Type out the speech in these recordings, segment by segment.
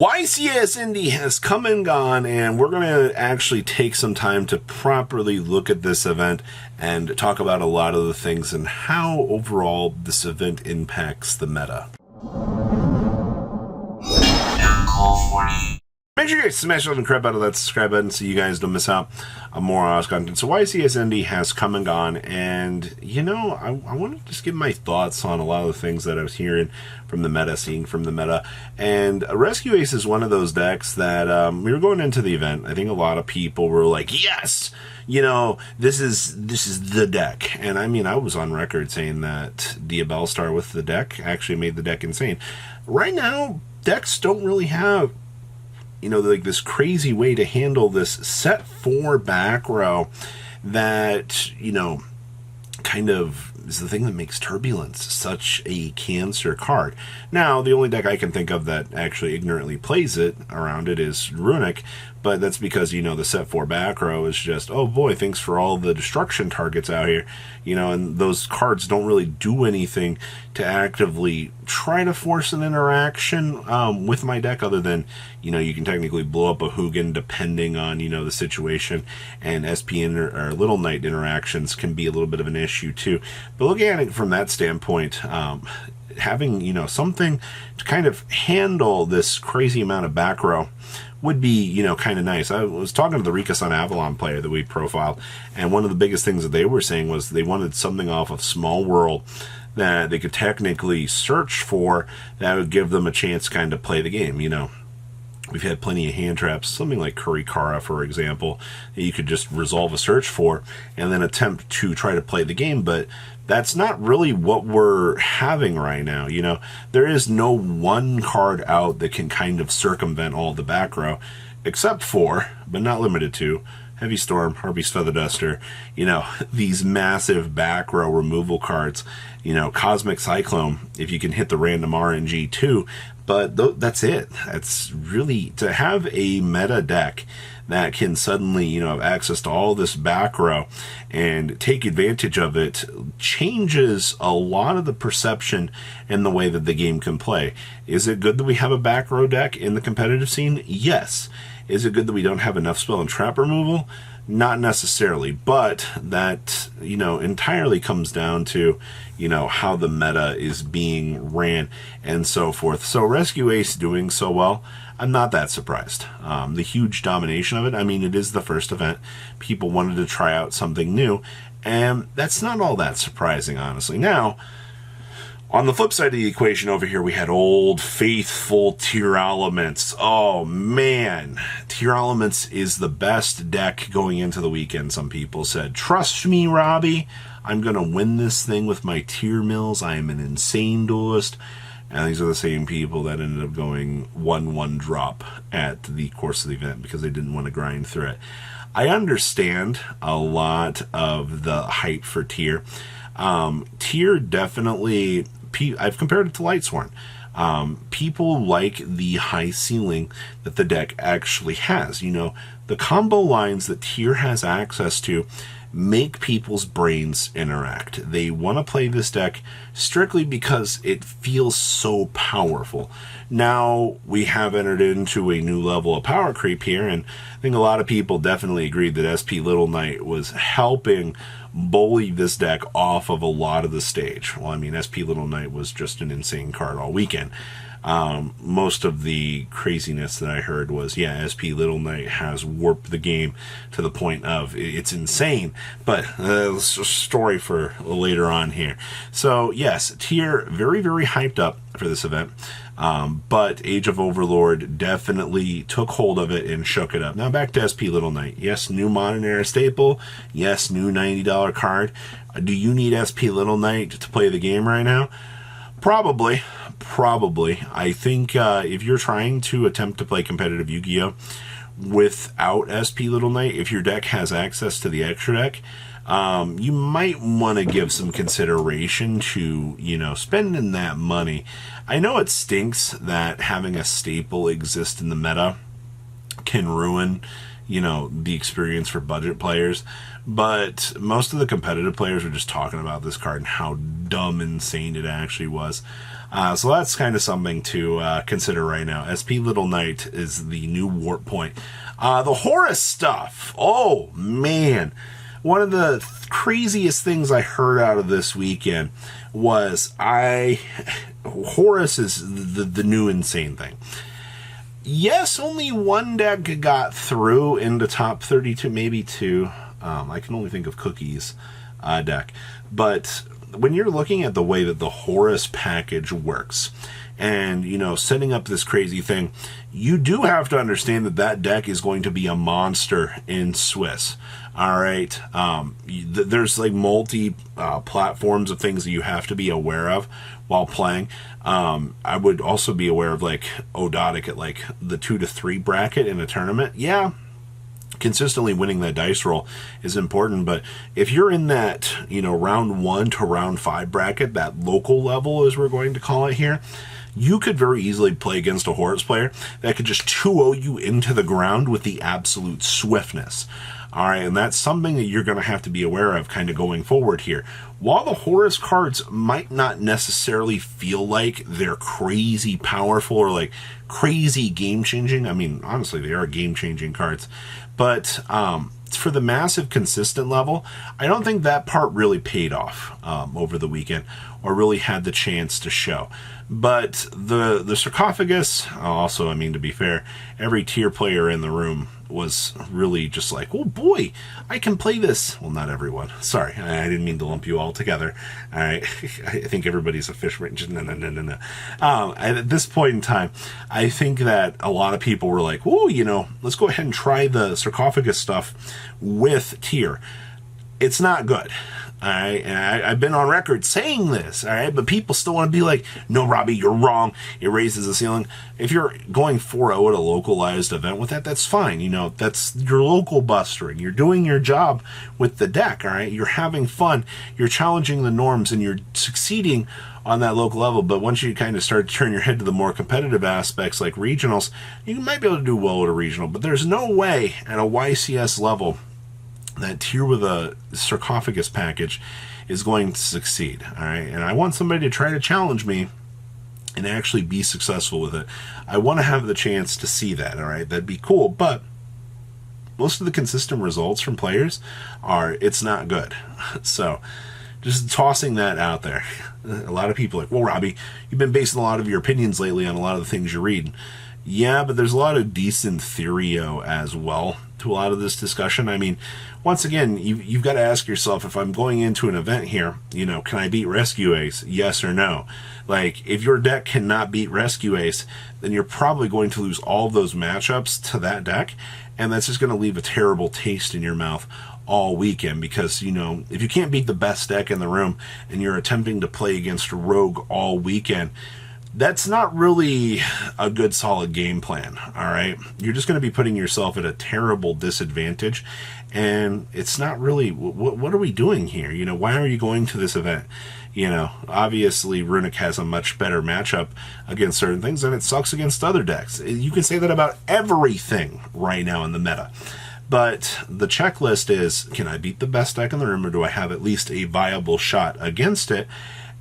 YCS Indy has come and gone, and we're going to actually take some time to properly look at this event and talk about a lot of the things and how overall this event impacts the meta. Make sure you guys smash the crap out of that subscribe button so you guys don't miss out on more Oz content. So YCS Indy has come and gone, and you know, I want to just give my thoughts on a lot of the things that I was hearing from the meta, seeing from the meta. And Rescue Ace is one of those decks that we were going into the event. I think a lot of people were like, yes, you know, this is the deck. And I mean, I was on record saying that Diabellstar with the deck actually made the deck insane. Right now, decks don't really have, you know, like this crazy way to handle this set 4 back row that, you know, kind of is the thing that makes Turbulence such a cancer card. Now, the only deck I can think of that actually ignorantly plays it around it is Runic, but that's because, you know, the set 4 back row is just, oh boy, thanks for all the destruction targets out here, you know, and those cards don't really do anything to actively try to force an interaction with my deck other than, you know, you can technically blow up a Hugin depending on, you know, the situation, and SP or Little Knight interactions can be a little bit of an issue too. But looking at it from that standpoint, having, you know, something to kind of handle this crazy amount of back row would be, you know, kind of nice. I was talking to the Rika Sun Avalon player that we profiled, and one of the biggest things that they were saying was they wanted something off of Small World that they could technically search for that would give them a chance to kind of play the game, you know. We've had plenty of hand traps, something like Kurikara, for example, that you could just resolve a search for and then attempt to try to play the game, but that's not really what we're having right now. You know, there is no one card out that can kind of circumvent all the back row, except for, but not limited to, Heavy Storm, Harpy's Feather Duster, you know, these massive back row removal cards, you know, Cosmic Cyclone, if you can hit the random RNG too, but that's it. That's really, to have a meta deck that can suddenly, you know, have access to all this back row and take advantage of it changes a lot of the perception and the way that the game can play. Is it good that we have a back row deck in the competitive scene? Yes. Is it good that we don't have enough spell and trap removal? Not necessarily, but that, you know, entirely comes down to, you know, how the meta is being ran and so forth. So Rescue Ace doing so well, I'm not that surprised. The huge domination of it, I mean, it is the first event. People wanted to try out something new, and that's not all that surprising, honestly. Now, on the flip side of the equation over here, we had old faithful Tier Elements. Oh man, Tier Elements is the best deck going into the weekend, some people said. Trust me, Robbie, I'm going to win this thing with my Tier Mills. I am an insane duelist. And these are the same people that ended up going 1-1 drop at the course of the event because they didn't want to grind through it. I understand a lot of the hype for Tier. Tier definitely, I've compared it to Lightsworn. People like the high ceiling that the deck actually has. You know, the combo lines that Tier has access to make people's brains interact. They want to play this deck strictly because it feels so powerful. Now we have entered into a new level of power creep here, and I think a lot of people definitely agreed that SP Little Knight was helping bully this deck off of a lot of the stage. Well, I mean, SP Little Knight was just an insane card all weekend. Most of the craziness that I heard was, yeah, SP Little Knight has warped the game to the point of it's insane, but it's a story for later on here. So yes, Tier very, very hyped up for this event, but Age of Overlord definitely took hold of it and shook it up. Now back to SP Little Knight. Yes, new Modern Era staple. Yes, new $90 card. Do you need SP Little Knight to play the game right now? Probably. I think if you're trying to attempt to play competitive Yu-Gi-Oh! Without SP Little Knight, if your deck has access to the extra deck, you might want to give some consideration to, you know, spending that money. I know it stinks that having a staple exist in the meta can ruin, you know, the experience for budget players, but most of the competitive players were just talking about this card and how dumb insane it actually was. So that's kind of something to consider right now. SP Little Knight is the new warp point. The Horus stuff. Oh, man. One of the craziest things I heard out of this weekend was Horus is the new insane thing. Yes, only one deck got through into top 32, maybe two. I can only think of Cookie's deck. But when you're looking at the way that the Horus package works, and, setting up this crazy thing, you do have to understand that that deck is going to be a monster in Swiss. All right. There's like multi platforms of things that you have to be aware of while playing. I would also be aware of like Odotic at like the 2 to 3 bracket in a tournament. Yeah. Consistently winning that dice roll is important, but if you're in that, round 1 to round 5 bracket, that local level as we're going to call it here, you could very easily play against a Horus player that could just 2-0 you into the ground with the absolute swiftness. All right, and that's something that you're going to have to be aware of kind of going forward here. While the Horus cards might not necessarily feel like they're crazy powerful or like crazy game-changing, I mean, honestly, they are game-changing cards, but for the massive consistent level, I don't think that part really paid off over the weekend or really had the chance to show. But the sarcophagus, also, I mean, to be fair, every tier player in the room was really just like, oh boy, I can play this. Well, not everyone. Sorry, I didn't mean to lump you all together. All right, I think everybody's a fish. No. At this point in time, I think that a lot of people were like, oh, let's go ahead and try the sarcophagus stuff with tier. It's not good. All right, and I've been on record saying this, all right, but people still want to be like, no, Robbie, you're wrong. It raises the ceiling. If you're going 4-0 at a localized event with that, that's fine. That's your local bustering. You're doing your job with the deck, all right? You're having fun. You're challenging the norms, and you're succeeding on that local level. But once you kind of start to turn your head to the more competitive aspects like regionals, you might be able to do well at a regional, but there's no way at a YCS level that tier with a sarcophagus package is going to succeed, all right? And I want somebody to try to challenge me and actually be successful with it. I want to have the chance to see that, all right? That'd be cool, but most of the consistent results from players are, it's not good. So just tossing that out there. A lot of people are like, well, Robbie, you've been basing a lot of your opinions lately on a lot of the things you read. Yeah, but there's a lot of decent theorio as well to a lot of this discussion. I mean, once again, you've got to ask yourself, if I'm going into an event here, can I beat Rescue Ace? Yes or no? Like, if your deck cannot beat Rescue Ace, then you're probably going to lose all of those matchups to that deck, and that's just going to leave a terrible taste in your mouth all weekend, because, if you can't beat the best deck in the room and you're attempting to play against a rogue all weekend, that's not really a good solid game plan, all right? You're just going to be putting yourself at a terrible disadvantage, and it's not really, what are we doing here? Why are you going to this event? Obviously Runic has a much better matchup against certain things, and it sucks against other decks. You can say that about everything right now in the meta. But the checklist is, can I beat the best deck in the room, or do I have at least a viable shot against it?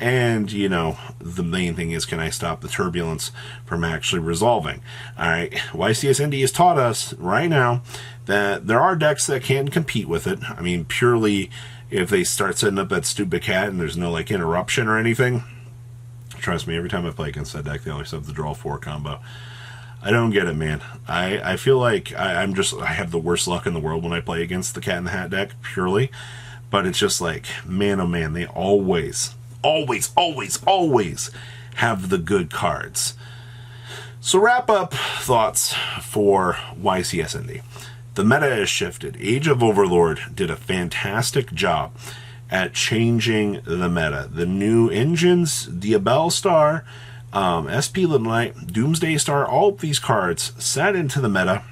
And, the main thing is, can I stop the turbulence from actually resolving? All right, YCSND has taught us right now that there are decks that can compete with it. I mean, purely if they start setting up that stupid cat and there's no, interruption or anything. Trust me, every time I play against that deck, they always have the draw 4 combo. I don't get it, man. I feel like I have the worst luck in the world when I play against the Cat in the Hat deck, purely. But it's just like, man, oh man, they always have the good cards. So wrap up thoughts for YCSND. The meta has shifted. Age of Overlord did a fantastic job at changing the meta. The new engines, Diabell Star, SP Little Knight, Doomsday Star, all of these cards sat into the meta,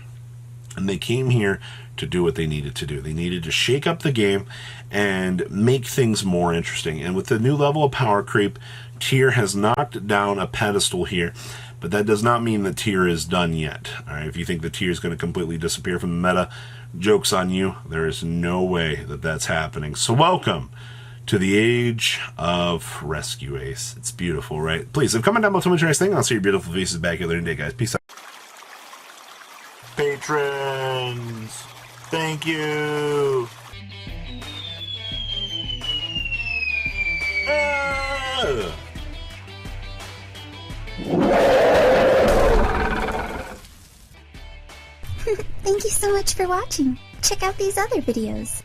and they came here to do what they needed to do. They needed to shake up the game and make things more interesting. And with the new level of power creep, tier has knocked down a pedestal here, but that does not mean the tier is done yet. All right, if you think the tier is going to completely disappear from the meta, joke's on you. There is no way that that's happening. So welcome to the age of Rescue Ace. It's beautiful, right? Please, comment down below, tell me what you guys think. I'll see your beautiful faces back here later today, guys. Peace out. Patrons, thank you. Thank you so much for watching. Check out these other videos.